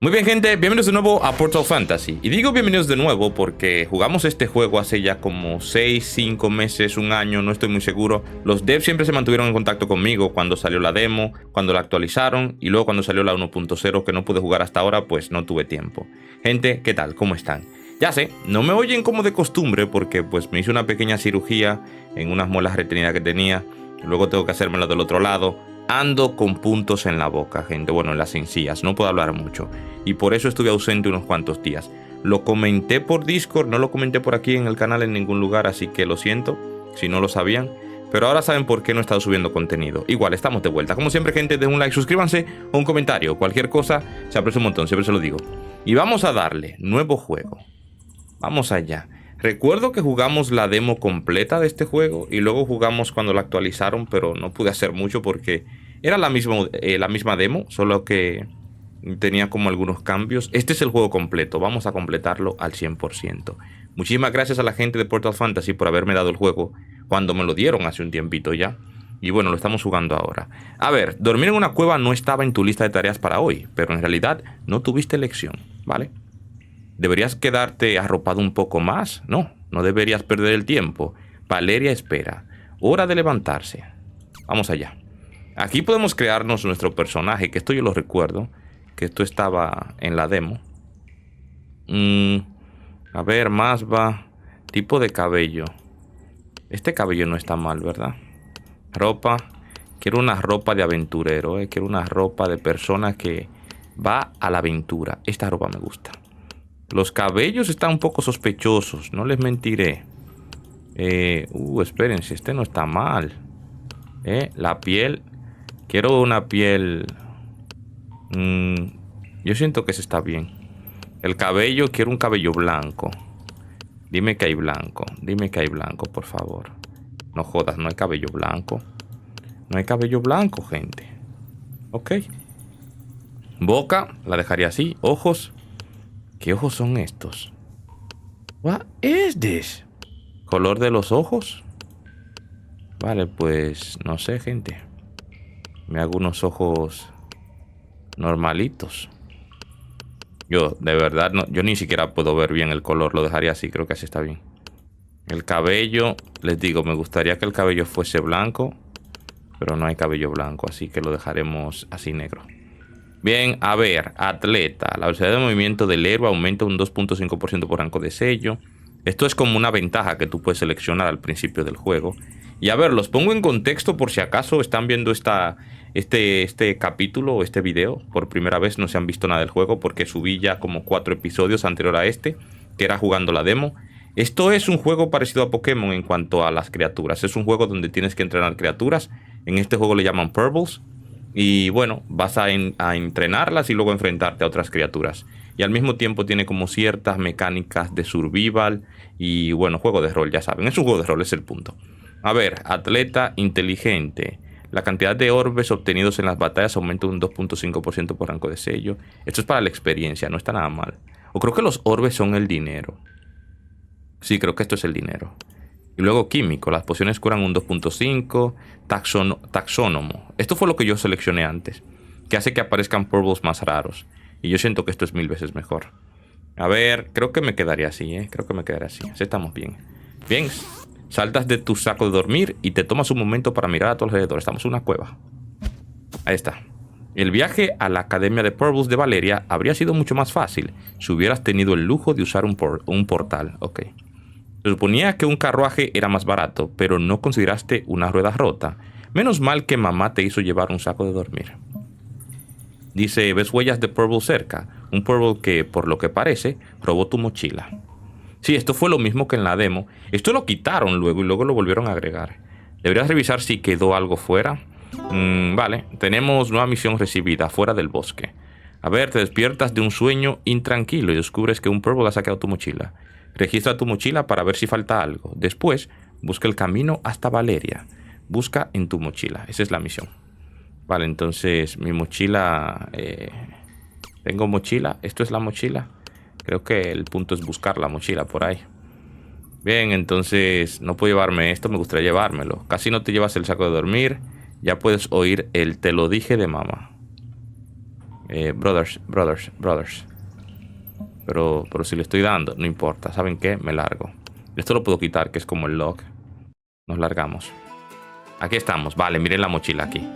Muy bien, gente, bienvenidos de nuevo a Portal Fantasy. Y digo bienvenidos de nuevo porque jugamos este juego hace ya como 6, 5 meses, un año, no estoy muy seguro. Los devs siempre se mantuvieron en contacto conmigo cuando salió la demo, cuando la actualizaron y luego cuando salió la 1.0 que no pude jugar hasta ahora, pues no tuve tiempo. Gente, ¿qué tal? ¿Cómo están? Ya sé, no me oyen como de costumbre porque pues me hice una pequeña cirugía en unas muelas retenidas que tenía. Luego tengo que hacérmelo del otro lado. Ando con puntos en la boca, gente. Bueno, en las encías. No puedo hablar mucho. Y por eso estuve ausente unos cuantos días. Lo comenté por Discord, no lo comenté por aquí en el canal en ningún lugar, así que lo siento si no lo sabían. Pero ahora saben por qué no he estado subiendo contenido. Igual, estamos de vuelta. Como siempre, gente, den un like, suscríbanse o un comentario. Cualquier cosa, se aprecia un montón, siempre se lo digo. Y vamos a darle nuevo juego. Vamos allá. Recuerdo que jugamos la demo completa de este juego y luego jugamos cuando la actualizaron, pero no pude hacer mucho porque era la misma demo, solo que tenía como algunos cambios. Este es el juego completo, vamos a completarlo al 100%. Muchísimas gracias a la gente de Portal Fantasy por haberme dado el juego cuando me lo dieron hace un tiempito ya. Y bueno, lo estamos jugando ahora. A ver, dormir en una cueva no estaba en tu lista de tareas para hoy, pero en realidad no tuviste elección, ¿vale? ¿Deberías quedarte arropado un poco más? No, no deberías perder el tiempo. Valeria espera. Hora de levantarse. Vamos allá. Aquí podemos crearnos nuestro personaje, que esto yo lo recuerdo, que esto estaba en la demo. A ver, más va. Tipo de cabello. Este cabello no está mal, ¿verdad? Ropa. Quiero una ropa de aventurero, Quiero una ropa de persona que va a la aventura. Esta ropa me gusta. Los cabellos están un poco sospechosos, no les mentiré. Espérense, este no está mal. La piel. Quiero una piel. Yo siento que ese está bien. El cabello, quiero un cabello blanco. Dime que hay blanco. Dime que hay blanco, por favor. No jodas, no hay cabello blanco. No hay cabello blanco, gente. Ok. Boca, la dejaría así. Ojos. ¿Qué ojos son estos? What is this? ¿Color de los ojos? Vale, pues no sé, gente. Me hago unos ojos normalitos. Yo, de verdad, no, yo ni siquiera puedo ver bien el color. Lo dejaría así, creo que así está bien. El cabello, les digo, me gustaría que el cabello fuese blanco, pero no hay cabello blanco, así que lo dejaremos así negro. Bien, a ver, atleta. La velocidad de movimiento del héroe aumenta un 2.5% por rango de sello. Esto es como una ventaja que tú puedes seleccionar al principio del juego. Y a ver, los pongo en contexto por si acaso están viendo este capítulo o este video. Por primera vez no se han visto nada del juego porque subí ya como 4 episodios anterior a este, que era jugando la demo. Esto es un juego parecido a Pokémon en cuanto a las criaturas. Es un juego donde tienes que entrenar criaturas. En este juego le llaman Purbles. Y bueno, vas a entrenarlas y luego enfrentarte a otras criaturas. Y al mismo tiempo tiene como ciertas mecánicas de survival y bueno, juego de rol, ya saben. Es un juego de rol, es el punto. A ver, atleta inteligente. La cantidad de orbes obtenidos en las batallas aumenta un 2.5% por rango de sello. Esto es para la experiencia, no está nada mal. O creo que los orbes son el dinero. Sí, creo que esto es el dinero. Y luego químico, las pociones curan un 2.5. Taxónomo. Esto fue lo que yo seleccioné antes, que hace que aparezcan purbles más raros. Y yo siento que esto es 1000 veces mejor. A ver, creo que me quedaría así, Creo que me quedaría así. Así estamos bien. Bien, saltas de tu saco de dormir y te tomas un momento para mirar a tu alrededor. Estamos en una cueva. Ahí está. El viaje a la Academia de Purbles de Valeria habría sido mucho más fácil si hubieras tenido el lujo de usar un portal. Ok. Se suponía que un carruaje era más barato, pero no consideraste una rueda rota. Menos mal que mamá te hizo llevar un saco de dormir. Dice, ¿ves huellas de Purple cerca? Un Purple que, por lo que parece, robó tu mochila. Sí, esto fue lo mismo que en la demo. Esto lo quitaron luego y luego lo volvieron a agregar. Deberías revisar si quedó algo fuera. Vale, tenemos nueva misión recibida, fuera del bosque. A ver, te despiertas de un sueño intranquilo y descubres que un Purple ha saqueado tu mochila. Registra tu mochila para ver si falta algo. Después, busca el camino hasta Valeria. Busca en tu mochila. Esa es la misión. Vale, entonces mi mochila... tengo mochila. ¿Esto es la mochila? Creo que el punto es buscar la mochila por ahí. Bien, entonces no puedo llevarme esto. Me gustaría llevármelo. Casi no te llevas el saco de dormir. Ya puedes oír el te lo dije de mamá. Brothers. Pero si le estoy dando, no importa. ¿Saben qué? Me largo. Esto lo puedo quitar, que es como el lock. Nos largamos. Aquí estamos. Vale, miren la mochila aquí.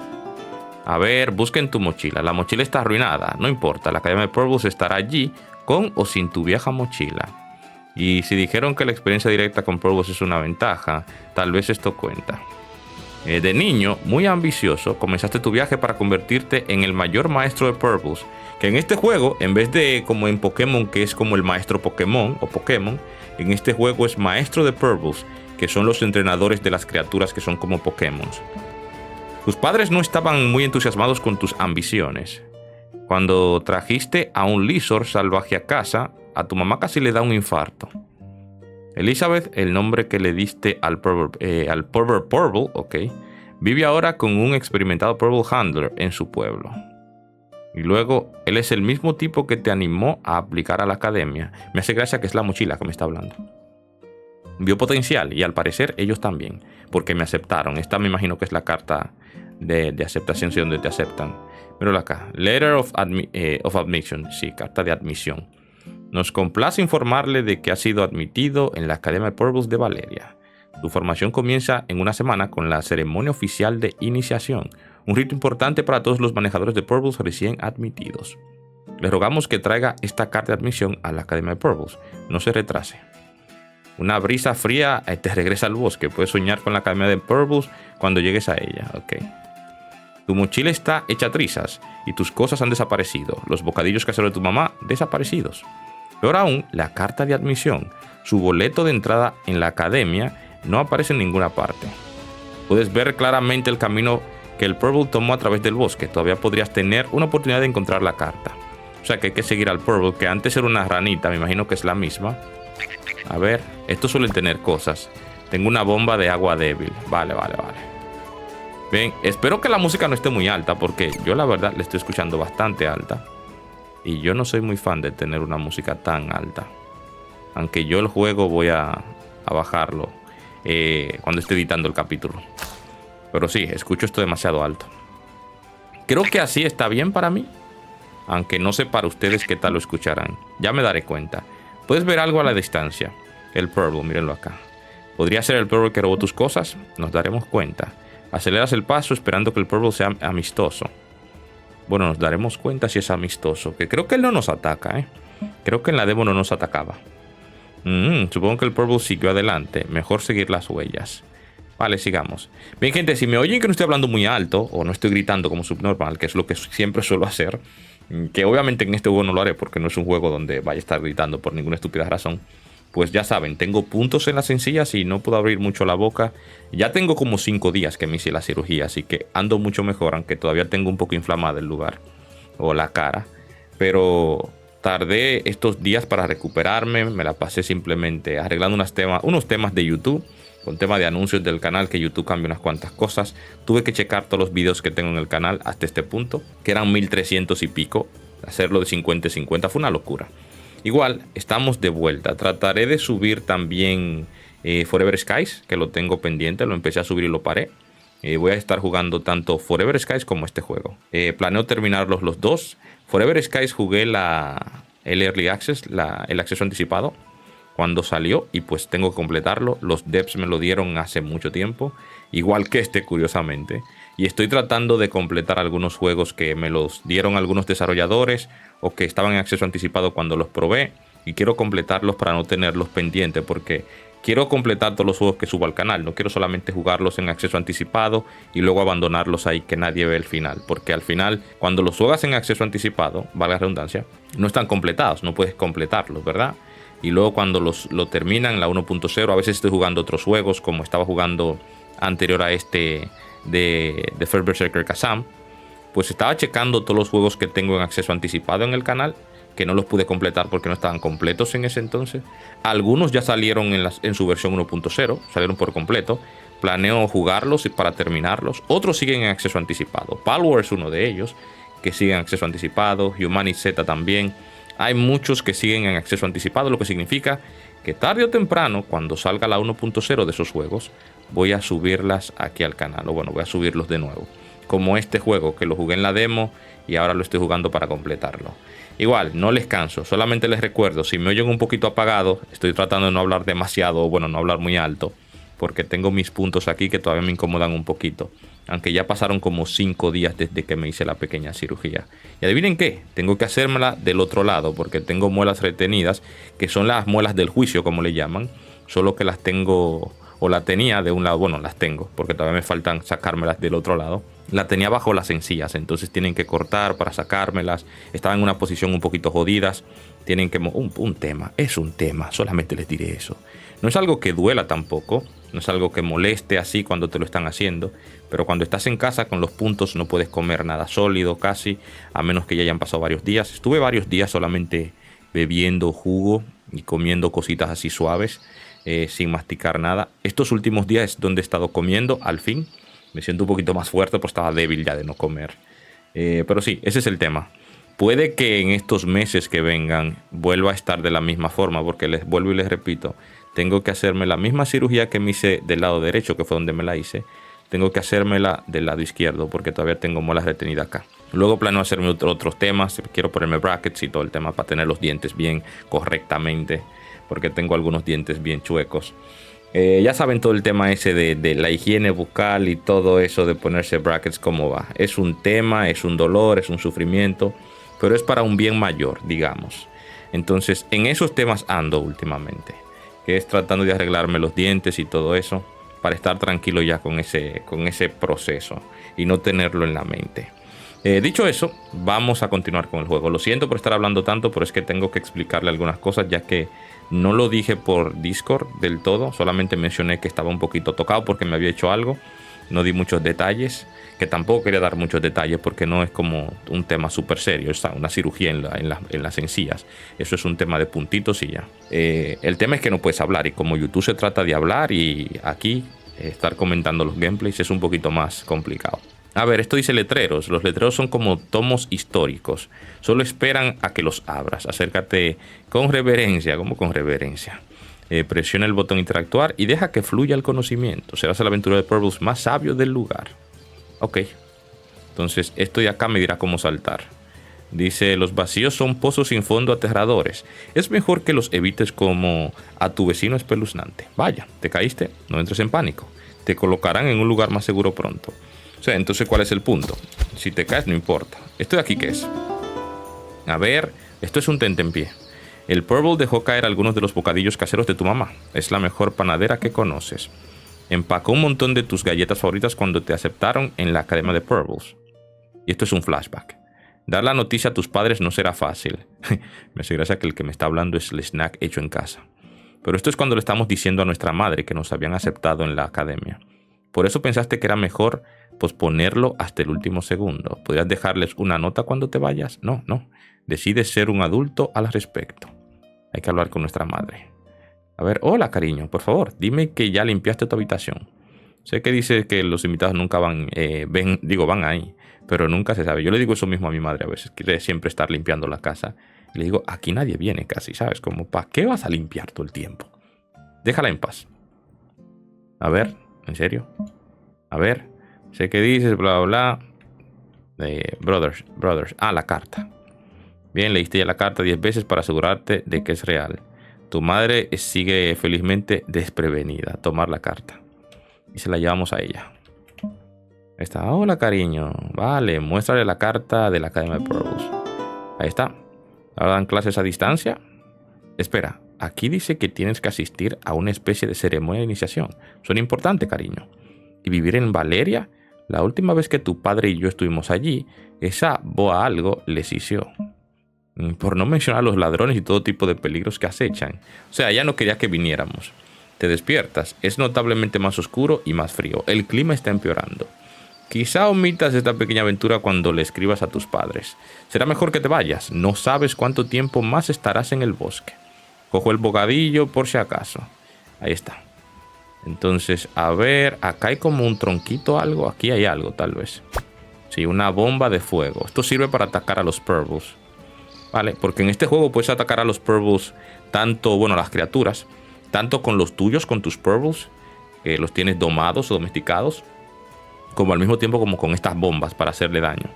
A ver, busquen tu mochila. La mochila está arruinada. No importa, la Academia de Peebles estará allí con o sin tu vieja mochila. Y si dijeron que la experiencia directa con Peebles es una ventaja, tal vez esto cuenta. De niño, muy ambicioso, comenzaste tu viaje para convertirte en el mayor maestro de Peebles. Que en este juego, en vez de como en Pokémon, que es como el maestro Pokémon o Pokémon, en este juego es maestro de Peebles, que son los entrenadores de las criaturas que son como Pokémon. Tus padres no estaban muy entusiasmados con tus ambiciones. Cuando trajiste a un Lizard salvaje a casa, a tu mamá casi le da un infarto. Elizabeth, el nombre que le diste al Pervert Purple, ok, vive ahora con un experimentado Purple Handler en su pueblo. Y luego, él es el mismo tipo que te animó a aplicar a la academia. Me hace gracia que es la mochila que me está hablando. Vio potencial y al parecer ellos también, porque me aceptaron. Esta me imagino que es la carta de aceptación, sí, donde te aceptan. Míralo acá. Letter of Admission. Sí, carta de admisión. Nos complace informarle de que ha sido admitido en la Academia de Peebles de Valeria. Su formación comienza en una semana con la ceremonia oficial de iniciación, un rito importante para todos los manejadores de Peebles recién admitidos. Le rogamos que traiga esta carta de admisión a la Academia de Peebles. No se retrase. Una brisa fría te regresa al bosque. Puedes soñar con la Academia de Peebles cuando llegues a ella. Ok. Tu mochila está hecha trizas y tus cosas han desaparecido. Los bocadillos caseros de tu mamá desaparecidos. Peor aún, la carta de admisión. Su boleto de entrada en la academia no aparece en ninguna parte. Puedes ver claramente el camino que el Purple tomó a través del bosque. Todavía podrías tener una oportunidad de encontrar la carta. O sea que hay que seguir al Purple, que antes era una ranita, me imagino que es la misma. A ver, estos suelen tener cosas. Tengo una bomba de agua débil. Vale. Bien, espero que la música no esté muy alta, porque yo la verdad le estoy escuchando bastante alta. Y yo no soy muy fan de tener una música tan alta. Aunque yo el juego voy a bajarlo cuando esté editando el capítulo. Pero sí, escucho esto demasiado alto. Creo que así está bien para mí. Aunque no sé para ustedes qué tal lo escucharán. Ya me daré cuenta. Puedes ver algo a la distancia. El Purple, mírenlo acá. ¿Podría ser el Purple que robó tus cosas? Nos daremos cuenta. Aceleras el paso esperando que el Purple sea amistoso. Bueno, nos daremos cuenta si es amistoso. Que creo que él no nos ataca, ¿eh? Creo que en la demo no nos atacaba. Supongo que el Purple siguió adelante. Mejor seguir las huellas. Vale, sigamos. Bien, gente, si me oyen que no estoy hablando muy alto o no estoy gritando como subnormal, que es lo que siempre suelo hacer, que obviamente en este juego no lo haré porque no es un juego donde vaya a estar gritando por ninguna estúpida razón, pues ya saben, tengo puntos en las encías y no puedo abrir mucho la boca. Ya tengo como 5 días que me hice la cirugía, así que ando mucho mejor, aunque todavía tengo un poco inflamada el lugar o la cara. Pero tardé estos días para recuperarme, me la pasé simplemente arreglando unos temas de YouTube, con tema de anuncios del canal, que YouTube cambia unas cuantas cosas. Tuve que checar todos los videos que tengo en el canal hasta este punto, que eran 1300 y pico. Hacerlo de 50-50 fue una locura. Igual, estamos de vuelta. Trataré de subir también Forever Skies, que lo tengo pendiente. Lo empecé a subir y lo paré. Voy a estar jugando tanto Forever Skies como este juego. Planeo terminarlos los dos. Forever Skies jugué el Early Access, el acceso anticipado, cuando salió, y pues tengo que completarlo. Los devs me lo dieron hace mucho tiempo, igual que este, curiosamente. Y estoy tratando de completar algunos juegos que me los dieron algunos desarrolladores o que estaban en acceso anticipado cuando los probé. Y quiero completarlos para no tenerlos pendientes, porque quiero completar todos los juegos que subo al canal. No quiero solamente jugarlos en acceso anticipado y luego abandonarlos ahí que nadie ve el final. Porque al final, cuando los juegas en acceso anticipado, valga la redundancia, no están completados, no puedes completarlos, ¿verdad? Y luego cuando lo terminan, la 1.0, a veces estoy jugando otros juegos, como estaba jugando anterior a este de First Berserker Kazam, pues estaba checando todos los juegos que tengo en acceso anticipado en el canal, que no los pude completar porque no estaban completos en ese entonces. Algunos ya salieron en su versión 1.0, salieron por completo. Planeo jugarlos para terminarlos. Otros siguen en acceso anticipado. Palworld es uno de ellos, que sigue en acceso anticipado. Humanity Z también. Hay muchos que siguen en acceso anticipado, lo que significa que tarde o temprano, cuando salga la 1.0 de esos juegos, voy a subirlas aquí al canal. O bueno, voy a subirlos de nuevo. como este juego, que lo jugué en la demo y ahora lo estoy jugando para completarlo. Igual, no les canso, solamente les recuerdo, si me oyen un poquito apagado, estoy tratando de no hablar demasiado, bueno, no hablar muy alto, porque tengo mis puntos aquí que todavía me incomodan un poquito. Aunque ya pasaron como 5 días desde que me hice la pequeña cirugía. Y adivinen qué, tengo que hacérmela del otro lado, porque tengo muelas retenidas, que son las muelas del juicio, como le llaman, solo que las tengo, o la tenía de un lado, bueno, las tengo, porque todavía me faltan sacármelas del otro lado. La tenía bajo las encías, entonces tienen que cortar para sacármelas. Estaba en una posición un poquito jodidas. Tienen que... Un tema, es un tema, solamente les diré eso. No es algo que duela tampoco, no es algo que moleste así cuando te lo están haciendo, pero cuando estás en casa con los puntos no puedes comer nada sólido casi, a menos que ya hayan pasado varios días. Estuve varios días solamente bebiendo jugo y comiendo cositas así suaves, sin masticar nada. Estos últimos días es donde he estado comiendo, al fin. Me siento un poquito más fuerte, pues estaba débil ya de no comer. Pero sí, ese es el tema. Puede que en estos meses que vengan vuelva a estar de la misma forma, porque les vuelvo y les repito, tengo que hacerme la misma cirugía que me hice del lado derecho, que fue donde me la hice. Tengo que hacérmela del lado izquierdo, porque todavía tengo muelas retenidas acá. Luego planeo hacerme otros temas. Quiero ponerme brackets y todo el tema para tener los dientes bien correctamente, porque tengo algunos dientes bien chuecos. Ya saben todo el tema ese de la higiene bucal y todo eso de ponerse brackets, cómo va. Es un tema, es un dolor, es un sufrimiento, pero es para un bien mayor, digamos. Entonces, en esos temas ando últimamente, que es tratando de arreglarme los dientes y todo eso, para estar tranquilo ya con ese proceso y no tenerlo en la mente. Dicho eso, vamos a continuar con el juego. Lo siento por estar hablando tanto, pero es que tengo que explicarle algunas cosas, ya que no lo dije por Discord del todo. Solamente mencioné que estaba un poquito tocado porque me había hecho algo. No di muchos detalles, que tampoco quería dar muchos detalles porque no es como un tema súper serio. Es una cirugía en las encías. Eso es un tema de puntitos y ya. El tema es que no puedes hablar, y como YouTube se trata de hablar, y aquí estar comentando los gameplays es un poquito más complicado. A ver, esto dice letreros. Los letreros son como tomos históricos. Solo esperan a que los abras. Acércate con reverencia. ¿Cómo con reverencia? Presiona el botón interactuar y deja que fluya el conocimiento. Serás el aventurero de Peebles más sabio del lugar. Ok. Entonces, esto de acá me dirá cómo saltar. Dice, los vacíos son pozos sin fondo aterradores. Es mejor que los evites como a tu vecino espeluznante. Vaya, te caíste, no entres en pánico. Te colocarán en un lugar más seguro pronto. O sea, entonces, ¿cuál es el punto? Si te caes, no importa. ¿Esto de aquí qué es? A ver, esto es un tentempié. El Purple dejó caer algunos de los bocadillos caseros de tu mamá. Es la mejor panadera que conoces. Empacó un montón de tus galletas favoritas cuando te aceptaron en la academia de Purples. Y esto es un flashback. Dar la noticia a tus padres no será fácil. Me hace gracia que el que me está hablando es el snack hecho en casa. Pero esto es cuando le estamos diciendo a nuestra madre que nos habían aceptado en la academia. Por eso pensaste que era mejor posponerlo hasta el último segundo. ¿Podrías dejarles una nota cuando te vayas? No. Decides ser un adulto al respecto. Hay que hablar con nuestra madre. A ver, hola cariño, por favor, dime que ya limpiaste tu habitación. Sé que dice que los invitados nunca van ahí, pero nunca se sabe. Yo le digo eso mismo a mi madre a veces, quiere siempre estar limpiando la casa. Y le digo, aquí nadie viene casi, ¿sabes? Como, ¿para qué vas a limpiar todo el tiempo? Déjala en paz. A ver, ¿en serio? A ver, sé que dices, bla, bla, bla. Brothers. Ah, la carta. Bien, leíste ya la carta 10 veces para asegurarte de que es real. Tu madre sigue felizmente desprevenida. Tomar la carta. Y se la llevamos a ella. Ahí está. Hola, cariño. Vale, muéstrale la carta de la Academia de Purples. Ahí está. ¿Ahora dan clases a distancia? Espera, aquí dice que tienes que asistir a una especie de ceremonia de iniciación. Suena importante, cariño. ¿Y vivir en Valeria? La última vez que tu padre y yo estuvimos allí, esa boa algo les hizo. Por no mencionar los ladrones y todo tipo de peligros que acechan. O sea, ella no quería que viniéramos. Te despiertas. Es notablemente más oscuro y más frío. El clima está empeorando. Quizá omitas esta pequeña aventura cuando le escribas a tus padres. Será mejor que te vayas. No sabes cuánto tiempo más estarás en el bosque. Cojo el bocadillo por si acaso. Ahí está. Entonces, a ver, acá hay como un tronquito, algo. Aquí hay algo, tal vez. Sí, una bomba de fuego. Esto sirve para atacar a los Purples. Vale, porque en este juego puedes atacar a los Purples, tanto, bueno, las criaturas, tanto con los tuyos, con tus Purples, que los tienes domados o domesticados, como al mismo tiempo como con estas bombas para hacerle daño.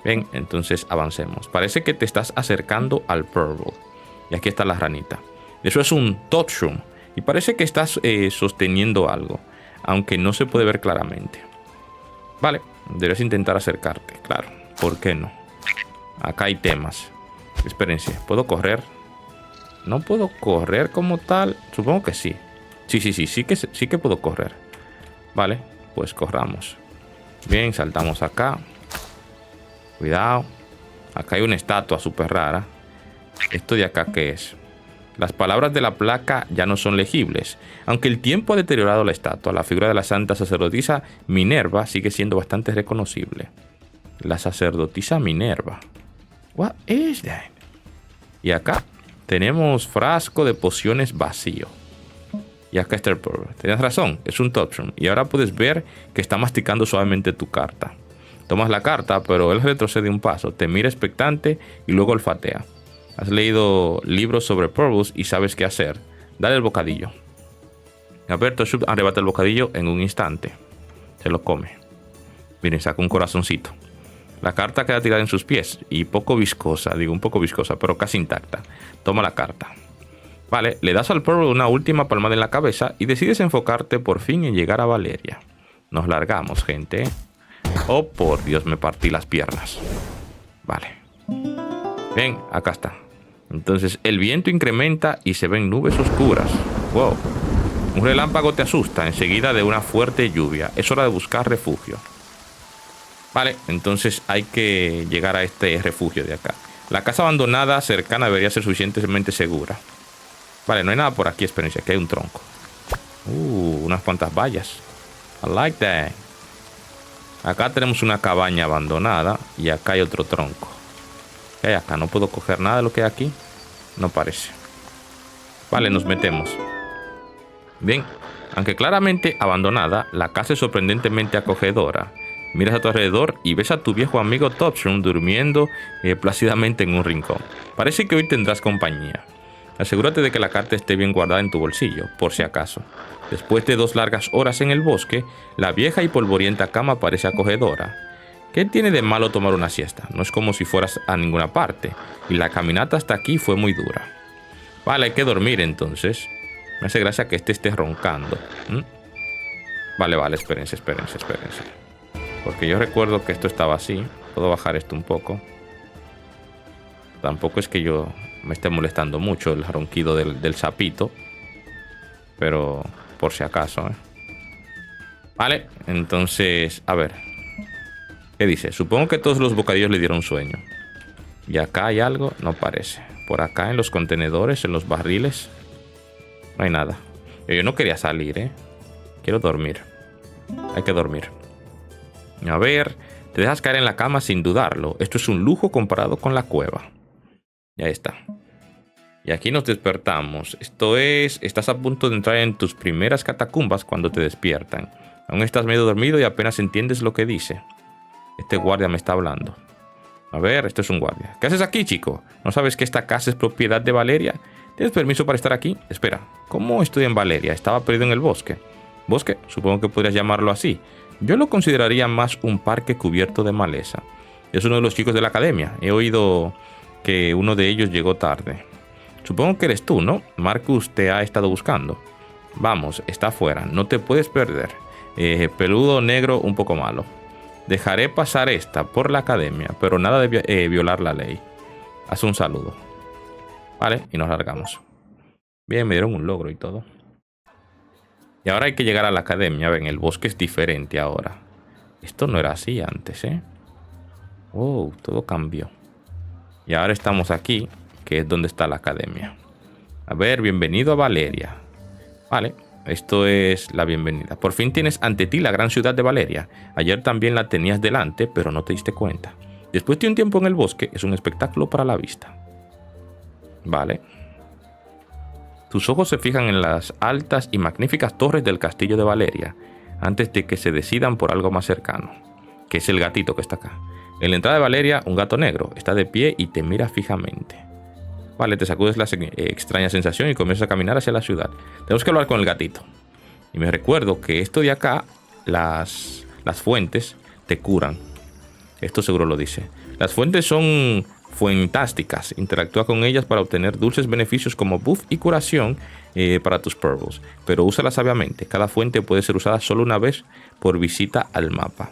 Bien, entonces avancemos. Parece que te estás acercando al Purple. Y aquí está la ranita. Eso es un Totshroom. Y parece que estás sosteniendo algo, aunque no se puede ver claramente. Vale, deberías intentar acercarte, claro. ¿Por qué no? Acá hay temas. Espérense, ¿puedo correr? No puedo correr como tal. Supongo que sí. Sí que puedo correr. Vale, pues corramos. Bien, saltamos acá. Cuidado. Acá hay una estatua súper rara. ¿Esto de acá qué es? Las palabras de la placa ya no son legibles. Aunque el tiempo ha deteriorado la estatua, la figura de la santa sacerdotisa Minerva sigue siendo bastante reconocible. La sacerdotisa Minerva. What is that? Y acá tenemos frasco de pociones vacío. Y acá está el Purple. Tenías razón, es un Totshroom. Y ahora puedes ver que está masticando suavemente tu carta. Tomas la carta, pero él retrocede un paso, te mira expectante y luego olfatea. Has leído libros sobre Purples y sabes qué hacer. Dale el bocadillo. A ver, Totshroom arrebata el bocadillo en un instante. Se lo come. Miren, saca un corazoncito. La carta queda tirada en sus pies y un poco viscosa, pero casi intacta. Toma la carta. Vale, le das al Purple una última palmada en la cabeza y decides enfocarte por fin en llegar a Valeria. Nos largamos, gente. Oh, por Dios, me partí las piernas. Vale. Ven, acá está. Entonces el viento incrementa y se ven nubes oscuras. Wow. Un relámpago te asusta enseguida de una fuerte lluvia. Es hora de buscar refugio. Vale, entonces hay que llegar a este refugio de acá. La casa abandonada cercana debería ser suficientemente segura. Vale, no hay nada por aquí, espérense, aquí hay un tronco. Unas cuantas vallas. I like that. Acá tenemos una cabaña abandonada y acá hay otro tronco. ¿Qué hay acá? No puedo coger nada de lo que hay aquí. No parece. Vale, nos metemos. Bien, aunque claramente abandonada, la casa es sorprendentemente acogedora. Miras a tu alrededor y ves a tu viejo amigo Totshroom durmiendo plácidamente en un rincón. Parece que hoy tendrás compañía. Asegúrate de que la carta esté bien guardada en tu bolsillo, por si acaso. Después de 2 largas horas en el bosque, la vieja y polvorienta cama parece acogedora. ¿Qué tiene de malo tomar una siesta? No es como si fueras a ninguna parte, y la caminata hasta aquí fue muy dura. Vale, hay que dormir entonces. Me hace gracia que esté roncando. Vale, espérense. Porque yo recuerdo que esto estaba así. Puedo bajar esto un poco. Tampoco es que yo me esté molestando mucho el ronquido del sapito. Pero por si acaso, Vale, entonces, a ver. ¿Qué dice? Supongo que todos los bocadillos le dieron sueño. ¿Y acá hay algo? No parece. Por acá en los contenedores, en los barriles, no hay nada. Yo no quería salir, Quiero dormir. Hay que dormir. A ver, te dejas caer en la cama sin dudarlo. Esto es un lujo comparado con la cueva. Ya está. Y aquí nos despertamos. Esto es, estás a punto de entrar en tus primeras catacumbas cuando te despiertan. Aún estás medio dormido y apenas entiendes lo que dice. Este guardia me está hablando. A ver, esto es un guardia. ¿Qué haces aquí, chico? ¿No sabes que esta casa es propiedad de Valeria? ¿Tienes permiso para estar aquí? Espera, ¿cómo estoy en Valeria? Estaba perdido en el bosque. ¿Bosque? Supongo que podrías llamarlo así. Yo lo consideraría más un parque cubierto de maleza. Es uno de los chicos de la academia. He oído que uno de ellos llegó tarde. Supongo que eres tú, ¿no? Marcus te ha estado buscando. Vamos, está afuera. No te puedes perder. Peludo, negro, un poco malo. Dejaré pasar esta por la academia, pero nada de violar la ley. Haz un saludo. Vale, y nos largamos. Bien, me dieron un logro y todo. Y ahora hay que llegar a la academia. Ven, el bosque es diferente ahora. Esto no era así antes, Wow, todo cambió. Y ahora estamos aquí, que es donde está la academia. A ver, bienvenido a Valeria. Vale, esto es la bienvenida. Por fin tienes ante ti la gran ciudad de Valeria. Ayer también la tenías delante, pero no te diste cuenta. Después de un tiempo en el bosque, es un espectáculo para la vista. Vale. Tus ojos se fijan en las altas y magníficas torres del castillo de Valeria, antes de que se decidan por algo más cercano, que es el gatito que está acá. En la entrada de Valeria, un gato negro está de pie y te mira fijamente. Vale, te sacudes la extraña sensación y comienzas a caminar hacia la ciudad. Tenemos que hablar con el gatito. Y me recuerdo que esto de acá, las Las fuentes te curan. Esto seguro lo dice. Las fuentes son fuentásticas. Interactúa con ellas para obtener dulces beneficios como buff y curación para tus Purbles. Pero úsalas sabiamente. Cada fuente puede ser usada solo una vez por visita al mapa.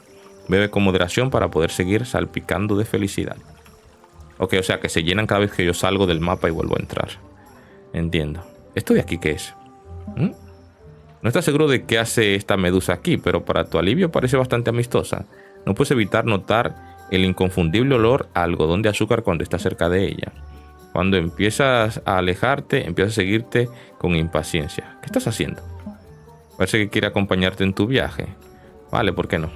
Bebe con moderación para poder seguir salpicando de felicidad. Ok, o sea que se llenan cada vez que yo salgo del mapa y vuelvo a entrar. Entiendo. ¿Esto de aquí qué es? No estás seguro de qué hace esta medusa aquí, pero para tu alivio parece bastante amistosa. No puedes evitar notar el inconfundible olor a algodón de azúcar cuando estás cerca de ella. Cuando empiezas a alejarte, empieza a seguirte con impaciencia. ¿Qué estás haciendo? Parece que quiere acompañarte en tu viaje. Vale, ¿por qué no?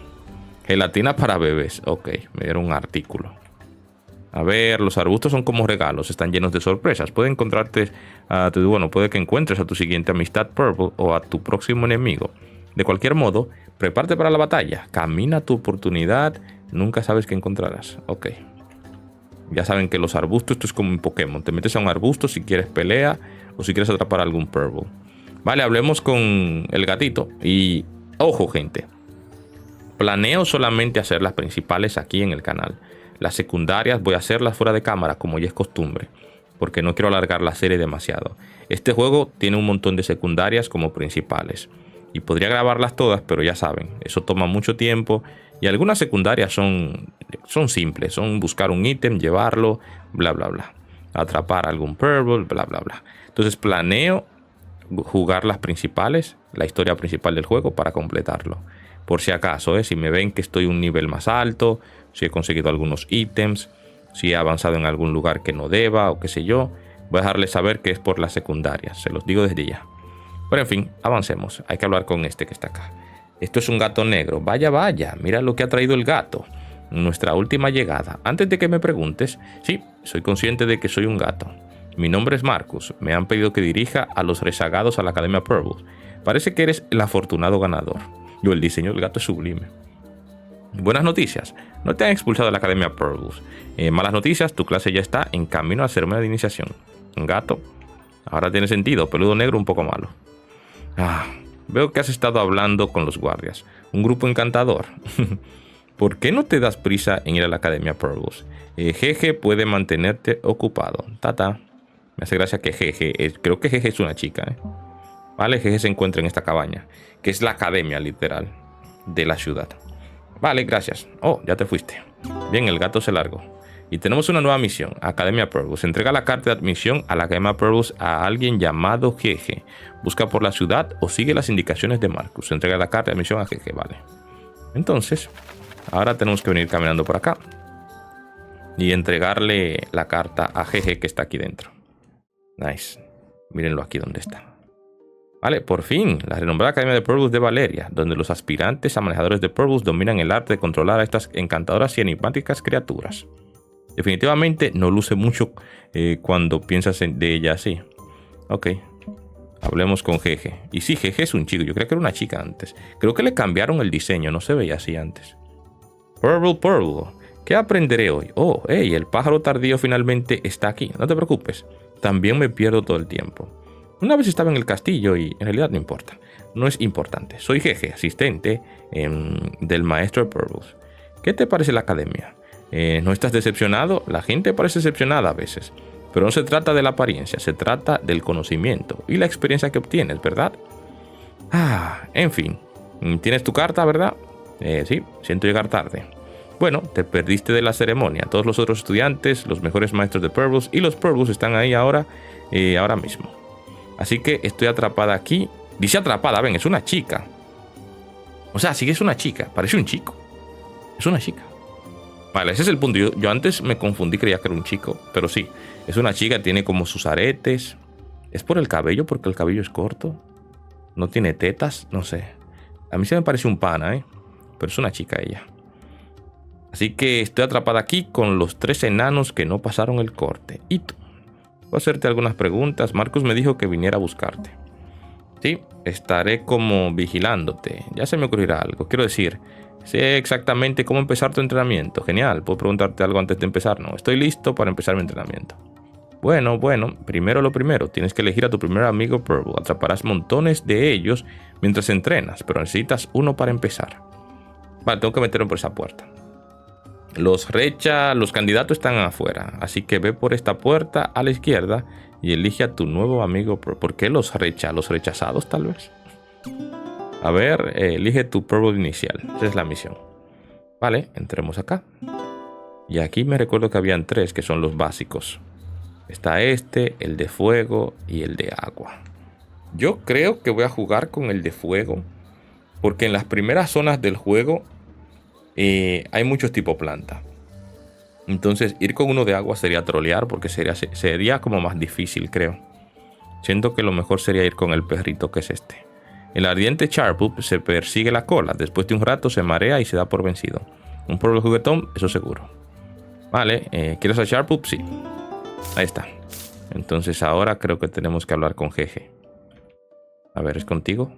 Gelatina para bebés. Ok, me dieron un artículo. A ver, los arbustos son como regalos, están llenos de sorpresas. Puede que encuentres a tu siguiente amistad Purple o a tu próximo enemigo. De cualquier modo, prepárate para la batalla. Camina a tu oportunidad. Nunca sabes qué encontrarás. Ok. Ya saben que los arbustos, esto es como un Pokémon. Te metes a un arbusto si quieres pelea o si quieres atrapar a algún Purple. Vale, hablemos con el gatito. Y, ojo, gente. Planeo solamente hacer las principales aquí en el canal. Las secundarias voy a hacerlas fuera de cámara, como ya es costumbre, porque no quiero alargar la serie demasiado. Este juego tiene un montón de secundarias como principales, y podría grabarlas todas, pero ya saben, eso toma mucho tiempo, y algunas secundarias son simples, son buscar un ítem, llevarlo, bla bla bla, atrapar algún Purple, bla bla bla. Entonces planeo jugar las principales, la historia principal del juego, para completarlo. Por si acaso, si me ven que estoy un nivel más alto, si he conseguido algunos ítems, si he avanzado en algún lugar que no deba o qué sé yo, voy a dejarles saber que es por las secundarias, se los digo desde ya. Pero en fin, avancemos, hay que hablar con este que está acá. Esto es un gato negro, vaya vaya, mira lo que ha traído el gato. Nuestra última llegada. Antes de que me preguntes, sí, soy consciente de que soy un gato. Mi nombre es Marcus, me han pedido que dirija a los rezagados a la Academia Purple. Parece que eres el afortunado ganador. El diseño del gato es sublime. Buenas noticias, no te han expulsado de la Academia Purple. Malas noticias, tu clase ya está en camino a la ceremonia de iniciación. Gato, ahora tiene sentido, peludo negro un poco malo. Veo que has estado hablando con los guardias. Un grupo encantador. ¿Por qué no te das prisa en ir a la Academia Purple? Jeje puede mantenerte ocupado. Tata. Me hace gracia que Jeje, creo que Jeje es una chica, Vale, Jeje se encuentra en esta cabaña, que es la academia literal de la ciudad. Vale, gracias. Oh, ya te fuiste. Bien, el gato se largó. Y tenemos una nueva misión, Academia Purple. Se entrega la carta de admisión a la Academia Purple a alguien llamado Jeje. Busca por la ciudad o sigue las indicaciones de Marcus. Se entrega la carta de admisión a Jeje, vale. Entonces, ahora tenemos que venir caminando por acá y entregarle la carta a Jeje que está aquí dentro. Nice. Mírenlo aquí donde está. Vale, por fin, la renombrada Academia de Purple de Valeria, donde los aspirantes a manejadores de Purple dominan el arte de controlar a estas encantadoras y enigmáticas criaturas. Definitivamente no luce mucho cuando piensas de ella así. Ok, hablemos con Jeje. Y sí, Jeje es un chico, yo creo que era una chica antes. Creo que le cambiaron el diseño, no se veía así antes. Purple, ¿qué aprenderé hoy? Oh, hey, el pájaro tardío finalmente está aquí, no te preocupes. También me pierdo todo el tiempo. Una vez estaba en el castillo y en realidad no importa. No es importante. Soy Jeje, asistente del maestro de Purple. ¿Qué te parece la academia? ¿No estás decepcionado? La gente parece decepcionada a veces. Pero no se trata de la apariencia, se trata del conocimiento y la experiencia que obtienes, ¿verdad? En fin. ¿Tienes tu carta, verdad? Sí, siento llegar tarde. Bueno, te perdiste de la ceremonia. Todos los otros estudiantes, los mejores maestros de Purple y los Purple están ahí ahora mismo. Así que estoy atrapada aquí. Dice atrapada, ven, es una chica. O sea, sí que es una chica. Parece un chico. Es una chica. Vale, ese es el punto. Yo antes me confundí, creía que era un chico. Pero sí, es una chica, tiene como sus aretes. ¿Es por el cabello? Porque el cabello es corto. No tiene tetas, no sé. A mí se me parece un pana, pero es una chica ella. Así que estoy atrapada aquí con los 3 enanos que no pasaron el corte. ¿Y tú? Voy a hacerte algunas preguntas. Marcus me dijo que viniera a buscarte. Sí, estaré como vigilándote. Ya se me ocurrirá algo. Quiero decir, sé exactamente cómo empezar tu entrenamiento. Genial, ¿puedo preguntarte algo antes de empezar? No, estoy listo para empezar mi entrenamiento. Bueno, primero lo primero. Tienes que elegir a tu primer amigo Purple. Atraparás montones de ellos mientras entrenas, pero necesitas uno para empezar. Vale, tengo que meterme por esa puerta. Los candidatos están afuera. Así que ve por esta puerta a la izquierda y elige a tu nuevo amigo. ¿Por qué los rechazados, tal vez? A ver, elige tu purple inicial. Esa es la misión. Vale, entremos acá. Y aquí me recuerdo que habían 3 que son los básicos. Está este, el de fuego y el de agua. Yo creo que voy a jugar con el de fuego, porque en las primeras zonas del juego hay muchos tipo planta. Entonces ir con uno de agua sería trolear, porque sería como más difícil, creo. Siento que lo mejor sería ir con el perrito, que es este. El ardiente Charpup se persigue la cola. Después de un rato se marea y se da por vencido. Un pueblo juguetón, eso seguro. Vale, ¿quieres a Charpup? Sí. Ahí está. Entonces ahora creo que tenemos que hablar con Jeje. A ver, ¿es contigo?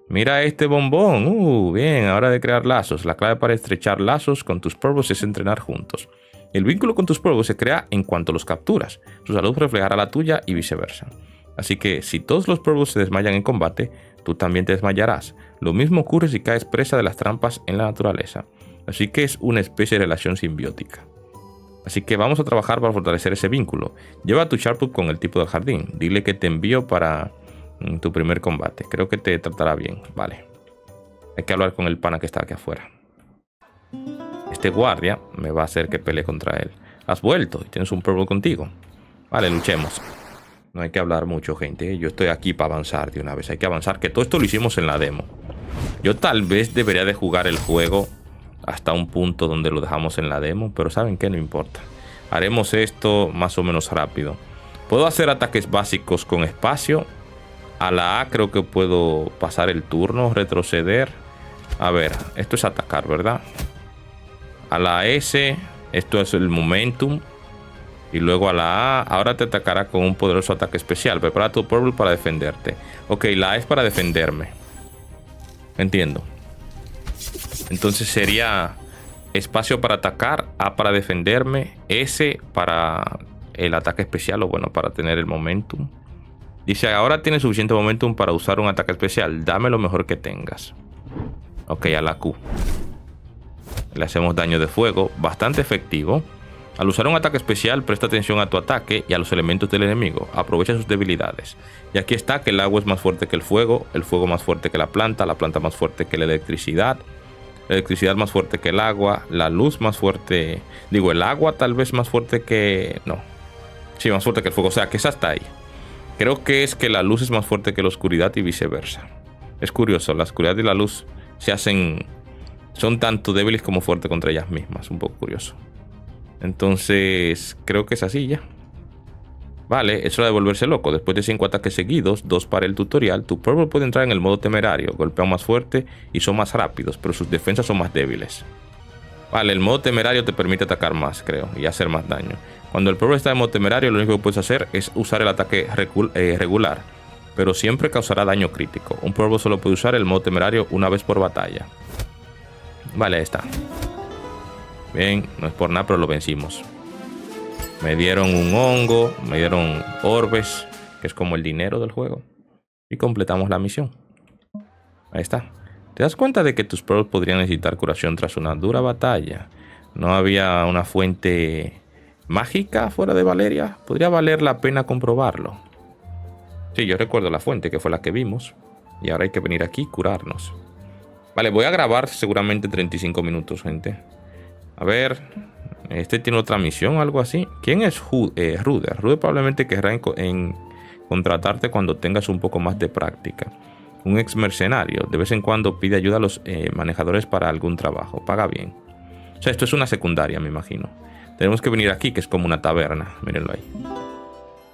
Mira este bombón. Bien, ahora de crear lazos. La clave para estrechar lazos con tus pueblos es entrenar juntos. El vínculo con tus pueblos se crea en cuanto los capturas. Su salud reflejará la tuya y viceversa. Así que si todos los pueblos se desmayan en combate, tú también te desmayarás. Lo mismo ocurre si caes presa de las trampas en la naturaleza. Así que es una especie de relación simbiótica. Así que vamos a trabajar para fortalecer ese vínculo. Lleva a tu Charpup con el tipo del jardín. Dile que te envío para tu primer combate. Creo que te tratará bien. Vale. Hay que hablar con el pana que está aquí afuera. Este guardia me va a hacer que pelee contra él. Has vuelto y tienes un pueblo contigo. Vale, luchemos. No hay que hablar mucho, gente. Yo estoy aquí para avanzar de una vez. Hay que avanzar, que todo esto lo hicimos en la demo. Yo tal vez debería de jugar el juego hasta un punto donde lo dejamos en la demo, pero ¿saben qué? No importa. Haremos esto más o menos rápido. Puedo hacer ataques básicos con espacio. A la A creo que puedo pasar el turno, retroceder. A ver, esto es atacar, ¿verdad? A la S, esto es el momentum. Y luego a la A, ahora te atacará con un poderoso ataque especial. Prepara tu purple para defenderte. Ok, la A es para defenderme. Entiendo. Entonces sería espacio para atacar, A para defenderme, S para el ataque especial, o bueno, para tener el momentum. Dice, ahora tienes suficiente momentum para usar un ataque especial. Dame lo mejor que tengas. Ok, a la Q. Le hacemos daño de fuego, bastante efectivo. Al usar un ataque especial, presta atención a tu ataque y a los elementos del enemigo. Aprovecha sus debilidades. Y aquí está que el agua es más fuerte que el fuego más fuerte que la planta más fuerte que la electricidad más fuerte que el agua, la luz más fuerte, digo, el agua tal vez más fuerte que, no, sí, más fuerte que el fuego, o sea, que es hasta ahí. Creo que es que la luz es más fuerte que la oscuridad y viceversa. Es curioso, la oscuridad y la luz son tanto débiles como fuertes contra ellas mismas, un poco curioso. Entonces, creo que es así ya. Vale, es hora de volverse loco. Después de 5 ataques seguidos, 2 para el tutorial, tu pueblo puede entrar en el modo temerario. Golpean más fuerte y son más rápidos, pero sus defensas son más débiles. Vale, el modo temerario te permite atacar más, creo, y hacer más daño. Cuando el pueblo está en modo temerario, lo único que puedes hacer es usar el ataque regular, pero siempre causará daño crítico. Un pueblo solo puede usar el modo temerario una vez por batalla. Vale, ahí está. Bien, no es por nada, pero lo vencimos. Me dieron un hongo, me dieron orbes, que es como el dinero del juego. Y completamos la misión. Ahí está. ¿Te das cuenta de que tus pueblos podrían necesitar curación tras una dura batalla? ¿No había una fuente mágica fuera de Valeria? Podría valer la pena comprobarlo. Sí, yo recuerdo la fuente, que fue la que vimos. Y ahora hay que venir aquí y curarnos. Vale, voy a grabar seguramente 35 minutos, gente. A ver, este tiene otra misión o algo así. ¿Quién es Ruder? Ruder probablemente querrá en contratarte cuando tengas un poco más de práctica. Un ex mercenario. De vez en cuando pide ayuda a los manejadores para algún trabajo. Paga bien. O sea, esto es una secundaria, me imagino. Tenemos que venir aquí, que es como una taberna. Mírenlo ahí.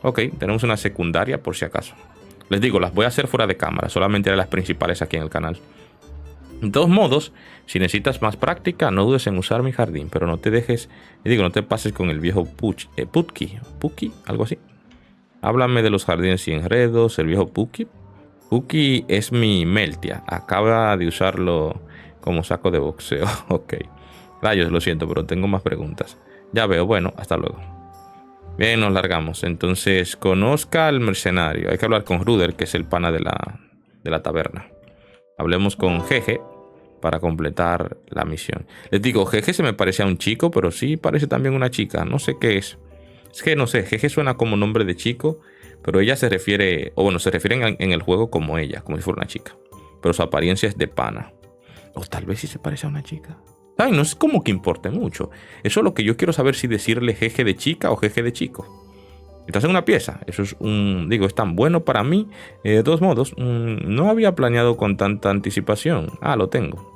Ok, tenemos una secundaria por si acaso. Les digo, las voy a hacer fuera de cámara. Solamente haré las principales aquí en el canal. De todos modos, si necesitas más práctica, no dudes en usar mi jardín, pero no te dejes, no te pases con el viejo Puki, algo así. Háblame de los jardines y enredos, el viejo Puki. Puki es mi Meltia, acaba de usarlo como saco de boxeo. Ok, rayos, lo siento, pero tengo más preguntas. Ya veo, bueno, hasta luego. Bien, nos largamos. Entonces, conozca al mercenario. Hay que hablar con Ruder, que es el pana de la taberna. Hablemos con Jeje para completar la misión. Les digo, Jeje se me parece a un chico, pero sí parece también una chica. No sé qué es. Es que no sé, Jeje suena como nombre de chico, pero ella se refiere, o bueno, se refieren en el juego como ella, como si fuera una chica. Pero su apariencia es de pana. O tal vez sí se parece a una chica. Ay, no es como que importe mucho. Eso es lo que yo quiero saber, si decirle Jeje de chica o Jeje de chico. Estás en una pieza. Eso es es tan bueno para mí. De todos modos, no había planeado con tanta anticipación. Ah, lo tengo.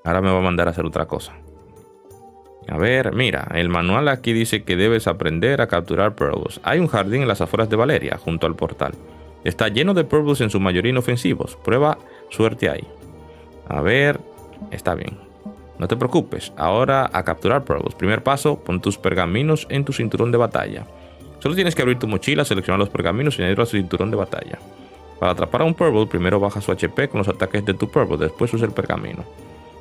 Ahora me va a mandar a hacer otra cosa. A ver, mira, el manual aquí dice que debes aprender a capturar Purbles. Hay un jardín en las afueras de Valeria, junto al portal. Está lleno de Purbles, en su mayoría inofensivos. Prueba suerte ahí. A ver, está bien. No te preocupes. Ahora a capturar Purbles. Primer paso, pon tus pergaminos en tu cinturón de batalla. Solo tienes que abrir tu mochila, seleccionar los pergaminos y añadirlo a su cinturón de batalla. Para atrapar a un Purble, primero baja su HP con los ataques de tu Purble, después usa el pergamino.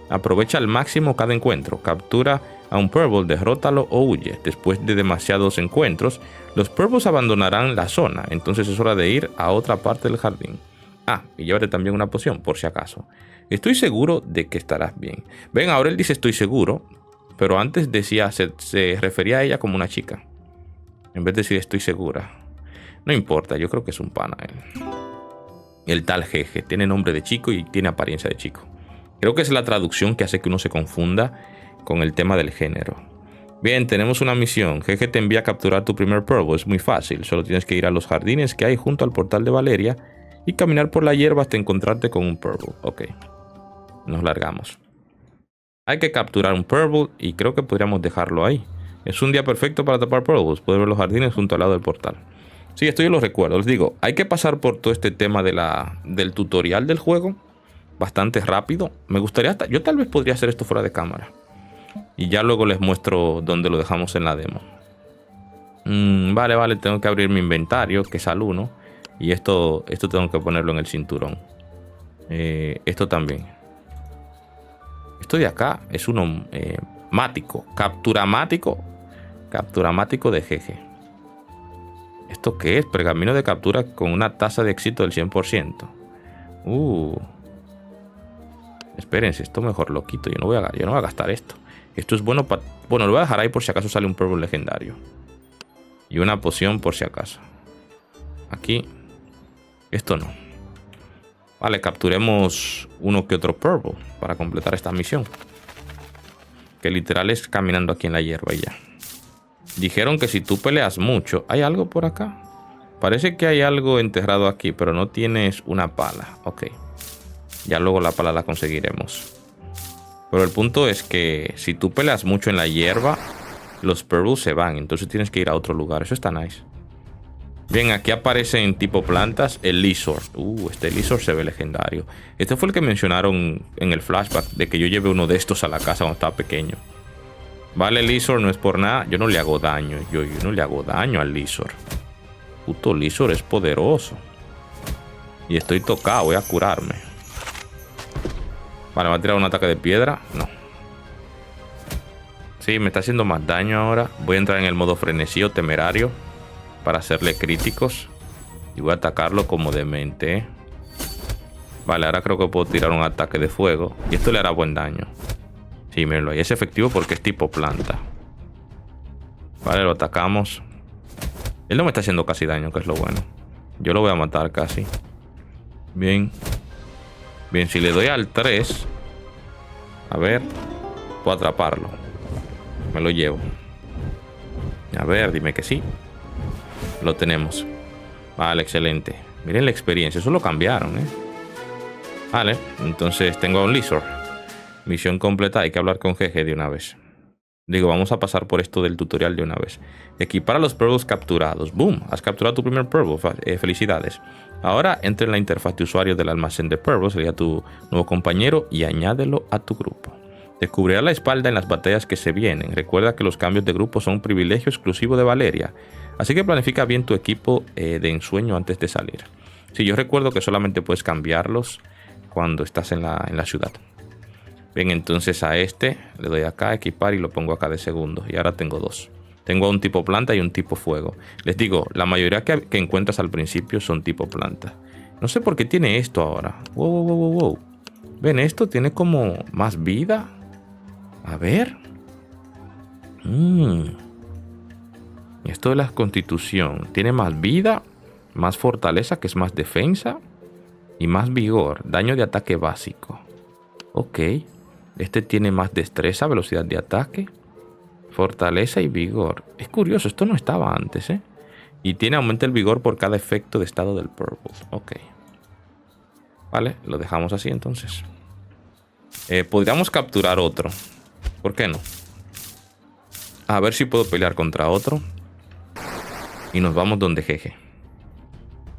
Aprovecha al máximo cada encuentro. Captura a un Purble, derrótalo o huye. Después de demasiados encuentros, los Purbles abandonarán la zona, entonces es hora de ir a otra parte del jardín. Ah, y llévate también una poción, por si acaso. Estoy seguro de que estarás bien. Ven, ahora él dice estoy seguro, pero antes decía, se refería a ella como una chica. En vez de decir estoy segura. No importa, yo creo que es un pana él. El tal Jeje tiene nombre de chico y tiene apariencia de chico. Creo que es la traducción que hace que uno se confunda con el tema del género. Bien, tenemos una misión. Jeje te envía a capturar tu primer Purble. Es muy fácil. Solo tienes que ir a los jardines que hay junto al portal de Valeria y caminar por la hierba hasta encontrarte con un Purble. Ok. Nos largamos. Hay que capturar un Purble y creo que podríamos dejarlo ahí. Es un día perfecto para tapar Purbles. Puedes ver los jardines junto al lado del portal. Sí, esto yo lo recuerdo. Les digo, hay que pasar por todo este tema del tutorial del juego bastante rápido. Me gustaría yo tal vez podría hacer esto fuera de cámara. Y ya luego les muestro dónde lo dejamos en la demo. Vale, tengo que abrir mi inventario, que es al 1. Y esto tengo que ponerlo en el cinturón. Esto también. Esto de acá es uno mático. Capturamático de Jeje. ¿Esto qué es? Pergamino de captura con una tasa de éxito del 100%. Espérense, esto mejor lo quito. Yo no voy a gastar esto. Esto es bueno para... Bueno, lo voy a dejar ahí por si acaso sale un Purble legendario. Y una poción por si acaso. Aquí. Esto no. Vale, capturemos uno que otro Purble para completar esta misión. Que literal es caminando aquí en la hierba y ya. Dijeron que si tú peleas mucho... ¿Hay algo por acá? Parece que hay algo enterrado aquí, pero no tienes una pala. Ok. Ya luego la pala la conseguiremos. Pero el punto es que si tú peleas mucho en la hierba, los Purbles se van. Entonces tienes que ir a otro lugar. Eso está nice. Bien, aquí aparece en tipo plantas el Lizard. Este Lizard se ve legendario. Este fue el que mencionaron en el flashback de que yo llevé uno de estos a la casa cuando estaba pequeño. Vale, Lizard, no es por nada. Yo no le hago daño. Yo no le hago daño al Lizard. Puto Lizard es poderoso. Y estoy tocado, voy a curarme. Vale, ¿me va a tirar un ataque de piedra? No. Sí, me está haciendo más daño ahora. Voy a entrar en el modo frenesí o temerario para hacerle críticos. Y voy a atacarlo como demente. Vale, ahora creo que puedo tirar un ataque de fuego. Y esto le hará buen daño. Sí, mírenlo ahí. Es efectivo porque es tipo planta. Vale, lo atacamos. Él no me está haciendo casi daño, que es lo bueno. Yo lo voy a matar casi. Bien. Bien, si le doy al 3. A ver. Puedo atraparlo. Me lo llevo. A ver, dime que sí. Lo tenemos. Vale, excelente. Miren la experiencia. Eso lo cambiaron, Vale, entonces tengo a un Lizard. Misión completa. Hay que hablar con Jeje de una vez. Digo, vamos a pasar por esto del tutorial de una vez. Equipar a los Purbles capturados. ¡Boom! Has capturado tu primer Purble. Felicidades. Ahora entra en la interfaz de usuario del almacén de Purbles. Sería tu nuevo compañero y añádelo a tu grupo. Descubrirá la espalda en las batallas que se vienen. Recuerda que los cambios de grupo son un privilegio exclusivo de Valeria. Así que planifica bien tu equipo de ensueño antes de salir. Sí, yo recuerdo que solamente puedes cambiarlos cuando estás en la ciudad. Bien, entonces a este le doy acá a equipar y lo pongo acá de segundo. Y ahora tengo dos. Tengo un tipo planta y un tipo fuego. Les digo, la mayoría que encuentras al principio son tipo planta. No sé por qué tiene esto ahora. Wow. ¿Ven esto? Tiene como más vida. A ver. Esto de la constitución. Tiene más vida, más fortaleza, que es más defensa, y más vigor. Daño de ataque básico. Ok. Este tiene más destreza, velocidad de ataque, fortaleza y vigor. Es curioso, esto no estaba antes, ¿eh? Y tiene aumento el vigor por cada efecto de estado del Purple. Ok. Vale, lo dejamos así entonces. Podríamos capturar otro. ¿Por qué no? A ver si puedo pelear contra otro. Y nos vamos donde Jeje.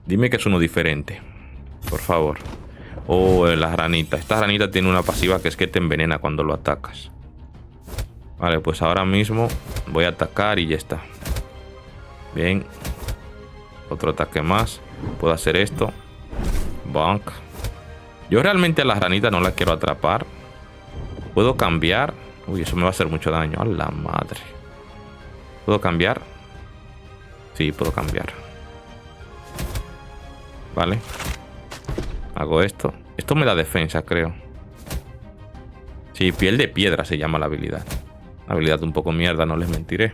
Dime que es uno diferente. Por favor. Oh, la ranita. Esta ranita tiene una pasiva que es que te envenena cuando lo atacas. Vale, pues ahora mismo voy a atacar y ya está. Bien. Otro ataque más. Puedo hacer esto. Bonk. Yo realmente a la ranita no la quiero atrapar. Puedo cambiar. Uy, eso me va a hacer mucho daño. A la madre. ¿Puedo cambiar? Sí, puedo cambiar. Vale. Hago esto. Esto me da defensa, creo. Sí, piel de piedra se llama la habilidad. Habilidad un poco mierda, no les mentiré.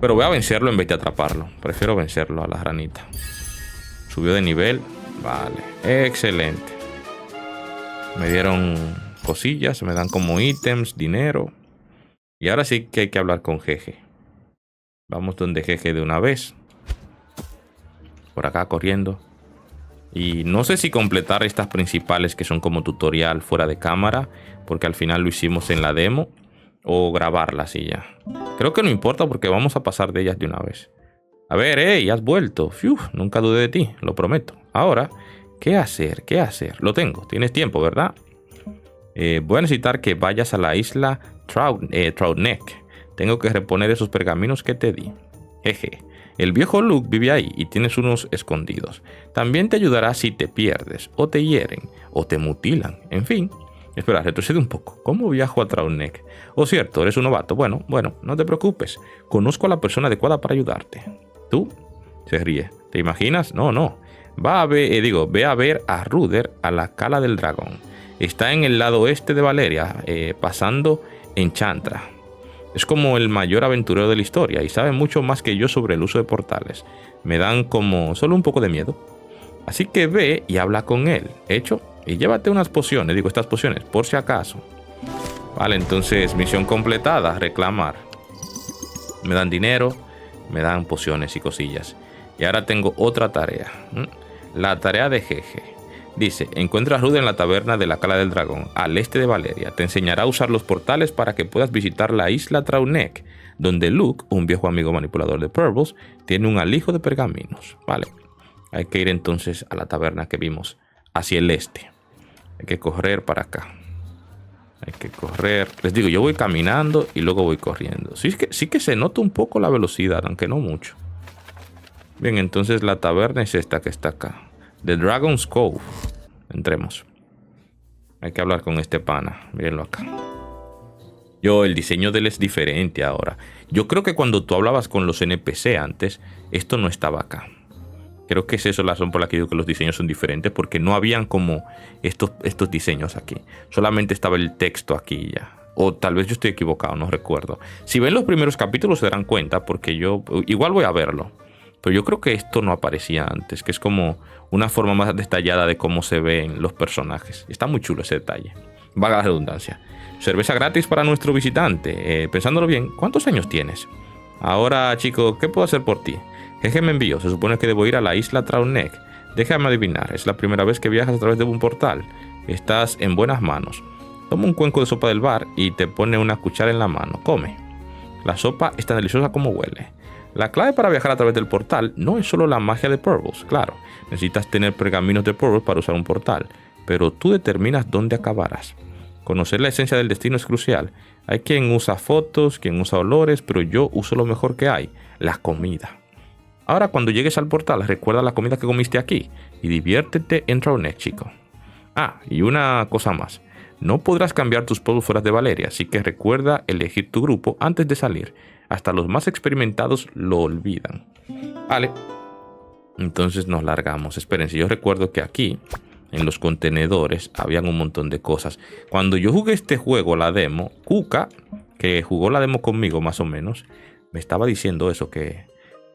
Pero voy a vencerlo en vez de atraparlo. Prefiero vencerlo a la ranita. Subió de nivel. Vale, excelente. Me dieron cosillas, me dan como ítems, dinero. Y ahora sí que hay que hablar con Jeje. Vamos donde Jeje de una vez. Por acá corriendo. Y no sé si completar estas principales que son como tutorial fuera de cámara, porque al final lo hicimos en la demo, o grabarlas y ya. Creo que no importa porque vamos a pasar de ellas de una vez. A ver, has vuelto. Fiu, nunca dudé de ti, lo prometo. Ahora, ¿qué hacer? ¿Qué hacer? Lo tengo, tienes tiempo, ¿verdad? Voy a necesitar que vayas a la isla Troutneck. Tengo que reponer esos pergaminos que te di. Jeje. El viejo Luke vive ahí y tienes unos escondidos. También te ayudará si te pierdes, o te hieren, o te mutilan. En fin. Espera, retrocede un poco. ¿Cómo viajo a Troutneck? Oh, cierto, eres un novato. Bueno, no te preocupes. Conozco a la persona adecuada para ayudarte. ¿Tú? Se ríe. ¿Te imaginas? No. Ve a ver a Ruder a la Cala del Dragón. Está en el lado oeste de Valeria, pasando en Chantra. Es como el mayor aventurero de la historia y sabe mucho más que yo sobre el uso de portales. Me dan como solo un poco de miedo. Así que ve y habla con él. ¿Hecho? Y llévate unas pociones, estas pociones, por si acaso. Vale, entonces misión completada, reclamar. Me dan dinero, me dan pociones y cosillas. Y ahora tengo otra tarea. La tarea de Jeje. Dice, encuentra a Ruder en la taberna de la Cala del Dragón, al este de Valeria. Te enseñará a usar los portales para que puedas visitar la isla Troutneck, donde Luke, un viejo amigo manipulador de Purbles, tiene un alijo de pergaminos. Vale, hay que ir entonces a la taberna que vimos, hacia el este. Hay que correr para acá. Hay que correr. Les digo, yo voy caminando y luego voy corriendo. Sí que se nota un poco la velocidad, aunque no mucho. Bien, entonces la taberna es esta que está acá. The Dragon's Cove. Entremos. Hay que hablar con este pana. Mírenlo acá. El diseño de él es diferente ahora. Yo creo que cuando tú hablabas con los NPC antes, esto no estaba acá. Creo que es eso la razón por la que digo que los diseños son diferentes, porque no habían como estos diseños aquí. Solamente estaba el texto aquí ya. O tal vez yo estoy equivocado, no recuerdo. Si ven los primeros capítulos se darán cuenta, porque yo igual voy a verlo. Pero yo creo que esto no aparecía antes, que es como una forma más detallada de cómo se ven los personajes. Está muy chulo ese detalle. Vaga la redundancia. Cerveza gratis para nuestro visitante. Pensándolo bien, ¿cuántos años tienes? Ahora, chico, ¿qué puedo hacer por ti? Jeje me envió. Se supone que debo ir a la isla Troutneck. Déjame adivinar, es la primera vez que viajas a través de un portal. Estás en buenas manos. Toma un cuenco de sopa del bar y te pone una cuchara en la mano. Come. La sopa es tan deliciosa como huele. La clave para viajar a través del portal no es solo la magia de Purbles, claro. Necesitas tener pergaminos de Purbles para usar un portal, pero tú determinas dónde acabarás. Conocer la esencia del destino es crucial. Hay quien usa fotos, quien usa olores, pero yo uso lo mejor que hay, la comida. Ahora cuando llegues al portal, recuerda la comida que comiste aquí y diviértete en Troutneck, chico. Y una cosa más. No podrás cambiar tus Purbles fuera de Valeria, así que recuerda elegir tu grupo antes de salir. Hasta los más experimentados lo olvidan. Vale. Entonces nos largamos. Esperen, si yo recuerdo que aquí en los contenedores habían un montón de cosas. Cuando yo jugué este juego, la demo, Cuca, que jugó la demo conmigo más o menos, me estaba diciendo eso, que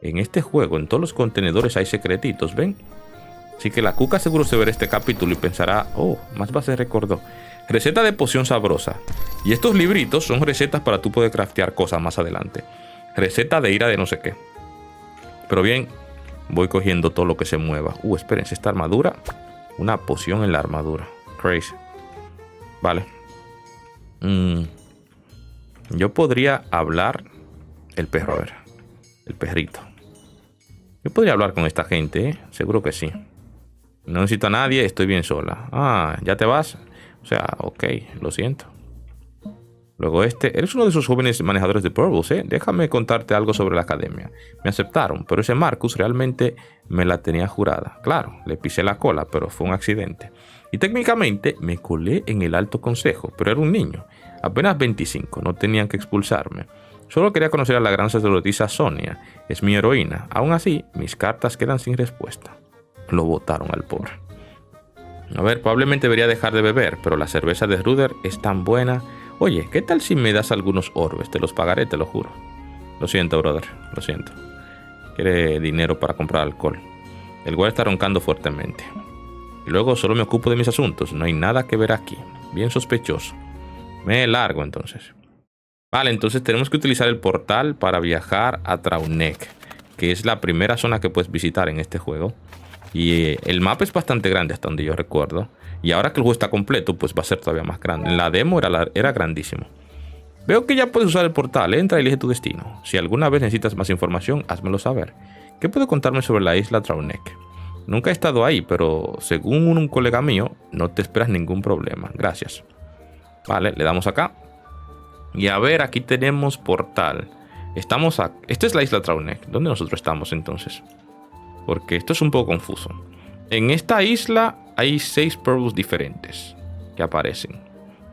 en este juego, en todos los contenedores hay secretitos, ¿ven? Así que la Cuca seguro se verá este capítulo y pensará, oh, más se recordó. Receta de poción sabrosa. Y estos libritos son recetas para tú poder craftear cosas más adelante. Receta de ira de no sé qué. Pero bien, voy cogiendo todo lo que se mueva. Espérense, esta armadura. Una poción en la armadura. Crazy. Vale. Yo podría hablar. El perro, a ver. El perrito. Yo podría hablar con esta gente, ¿eh? Seguro que sí. No necesito a nadie, estoy bien sola. Ah, ¿ya te vas? O sea, ok, lo siento. Luego eres uno de esos jóvenes manejadores de Purbles, ¿eh? Déjame contarte algo sobre la academia. Me aceptaron, pero ese Marcus realmente me la tenía jurada. Claro, le pisé la cola, pero fue un accidente. Y técnicamente me colé en el alto consejo, pero era un niño. Apenas 25, no tenían que expulsarme. Solo quería conocer a la gran sacerdotisa Sonia. Es mi heroína. Aún así, mis cartas quedan sin respuesta. Lo botaron al pobre. A ver, probablemente debería dejar de beber, pero la cerveza de Ruder es tan buena. Oye, ¿qué tal si me das algunos orbes? Te los pagaré, te lo juro. Lo siento, brother, lo siento. Quiere dinero para comprar alcohol. El güey está roncando fuertemente. Y luego solo me ocupo de mis asuntos. No hay nada que ver aquí. Bien sospechoso. Me largo entonces. Vale, entonces tenemos que utilizar el portal para viajar a Trauneck, que es la primera zona que puedes visitar en este juego. Y el mapa es bastante grande hasta donde yo recuerdo. Y ahora que el juego está completo, pues va a ser todavía más grande. En la demo era grandísimo. Veo que ya puedes usar el portal. Entra y elige tu destino. Si alguna vez necesitas más información, házmelo saber. ¿Qué puede contarme sobre la isla Trauneck? Nunca he estado ahí, pero según un colega mío, no te esperas ningún problema. Gracias. Vale, le damos acá. Y a ver, aquí tenemos portal. Esta es la isla Trauneck. ¿Dónde nosotros estamos entonces? Porque esto es un poco confuso. En esta isla hay 6 Purbles diferentes que aparecen.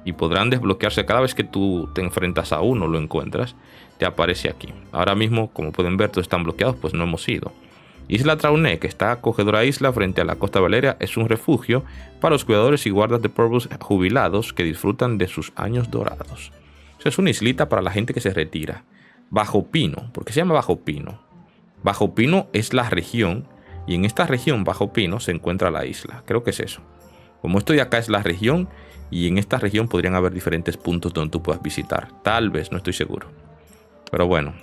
Y podrán desbloquearse cada vez que tú te enfrentas a uno, lo encuentras, te aparece aquí. Ahora mismo, como pueden ver, todos están bloqueados, pues no hemos ido. Isla Trauneck, esta acogedora isla frente a la costa Valeria, es un refugio para los cuidadores y guardas de Purbles jubilados que disfrutan de sus años dorados. O sea, es una islita para la gente que se retira. Bajo Pino, ¿por qué se llama Bajo Pino? Bajo Pino es la región, y en esta región Bajo Pino se encuentra la isla. Creo que es eso. Como esto de acá es la región, y en esta región podrían haber diferentes puntos donde tú puedas visitar. Tal vez, no estoy seguro. Pero bueno.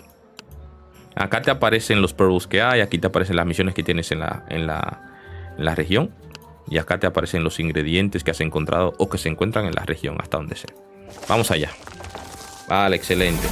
Acá te aparecen los Purbles que hay, aquí te aparecen las misiones que tienes en la región. Y acá te aparecen los ingredientes que has encontrado o que se encuentran en la región, hasta donde sea. Vamos allá. Vale, excelente.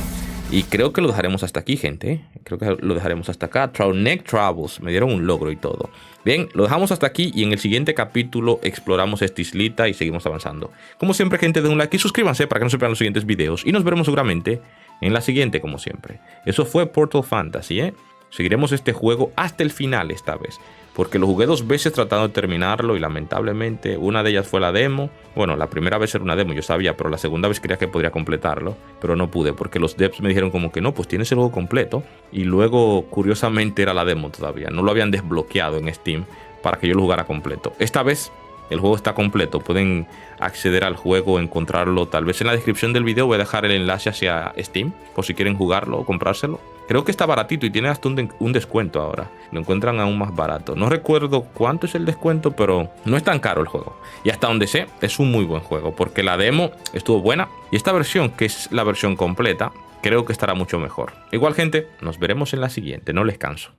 Y creo que lo dejaremos hasta aquí, gente, ¿eh? Creo que lo dejaremos hasta acá. Trauneck Travels. Me dieron un logro y todo. Bien, lo dejamos hasta aquí y en el siguiente capítulo exploramos esta islita y seguimos avanzando. Como siempre, gente, den un like y suscríbanse para que no se pierdan los siguientes videos. Y nos veremos seguramente en la siguiente, como siempre. Eso fue Portal Fantasy, ¿eh? Seguiremos este juego hasta el final esta vez, porque lo jugué 2 veces tratando de terminarlo y lamentablemente una de ellas fue la demo. Bueno, la primera vez era una demo, yo sabía, pero la segunda vez creía que podría completarlo, pero no pude porque los devs me dijeron como que no, pues tienes el juego completo. Y luego, curiosamente, era la demo todavía, no lo habían desbloqueado en Steam para que yo lo jugara completo. Esta vez el juego está completo, pueden acceder al juego, encontrarlo. Tal vez en la descripción del video voy a dejar el enlace hacia Steam, por si quieren jugarlo o comprárselo. Creo que está baratito y tiene hasta un descuento ahora. Lo encuentran aún más barato. No recuerdo cuánto es el descuento, pero no es tan caro el juego. Y hasta donde sé, es un muy buen juego, porque la demo estuvo buena. Y esta versión, que es la versión completa, creo que estará mucho mejor. Igual, gente, nos veremos en la siguiente. No les canso.